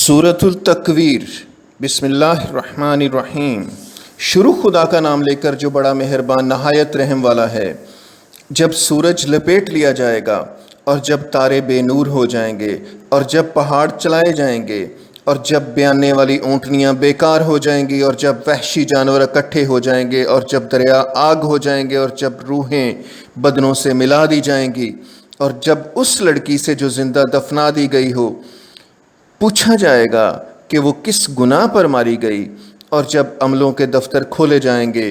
سورۃ التکویر، بسم اللہ الرحمن الرحیم۔ شروع خدا کا نام لے کر جو بڑا مہربان نہایت رحم والا ہے۔ جب سورج لپیٹ لیا جائے گا اور جب تارے بے نور ہو جائیں گے اور جب پہاڑ چلائے جائیں گے اور جب بیانے والی اونٹنیاں بیکار ہو جائیں گی اور جب وحشی جانور اکٹھے ہو جائیں گے اور جب دریا آگ ہو جائیں گے اور جب روحیں بدنوں سے ملا دی جائیں گی اور جب اس لڑکی سے جو زندہ دفنا دی گئی ہو پوچھا جائے گا کہ وہ کس گناہ پر ماری گئی، اور جب عملوں کے دفتر کھولے جائیں گے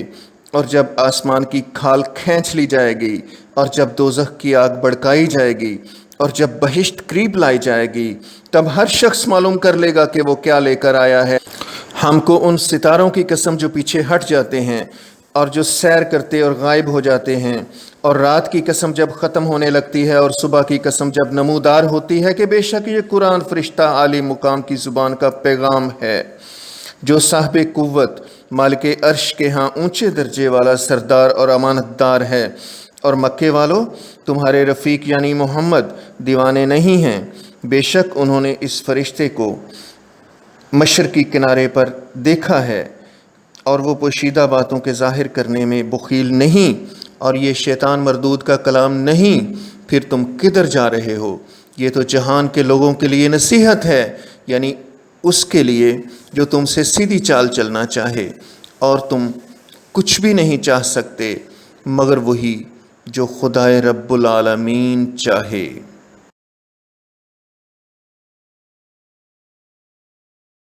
اور جب آسمان کی کھال کھینچ لی جائے گی اور جب دوزخ کی آگ بھڑکائی جائے گی اور جب بہشت قریب لائی جائے گی، تب ہر شخص معلوم کر لے گا کہ وہ کیا لے کر آیا ہے۔ ہم کو ان ستاروں کی قسم جو پیچھے ہٹ جاتے ہیں اور جو سیر کرتے اور غائب ہو جاتے ہیں، اور رات کی قسم جب ختم ہونے لگتی ہے اور صبح کی قسم جب نمودار ہوتی ہے کہ بے شک یہ قرآن فرشتہ عالی مقام کی زبان کا پیغام ہے، جو صاحب قوت مالک عرش کے ہاں اونچے درجے والا سردار اور امانت دار ہے۔ اور مکے والو، تمہارے رفیق یعنی محمد دیوانے نہیں ہیں، بے شک انہوں نے اس فرشتے کو مشرقی کنارے پر دیکھا ہے، اور وہ پوشیدہ باتوں کے ظاہر کرنے میں بخیل نہیں، اور یہ شیطان مردود کا کلام نہیں۔ پھر تم کدھر جا رہے ہو؟ یہ تو جہان کے لوگوں کے لیے نصیحت ہے، یعنی اس کے لیے جو تم سے سیدھی چال چلنا چاہے، اور تم کچھ بھی نہیں چاہ سکتے مگر وہی جو خدائے رب العالمین چاہے۔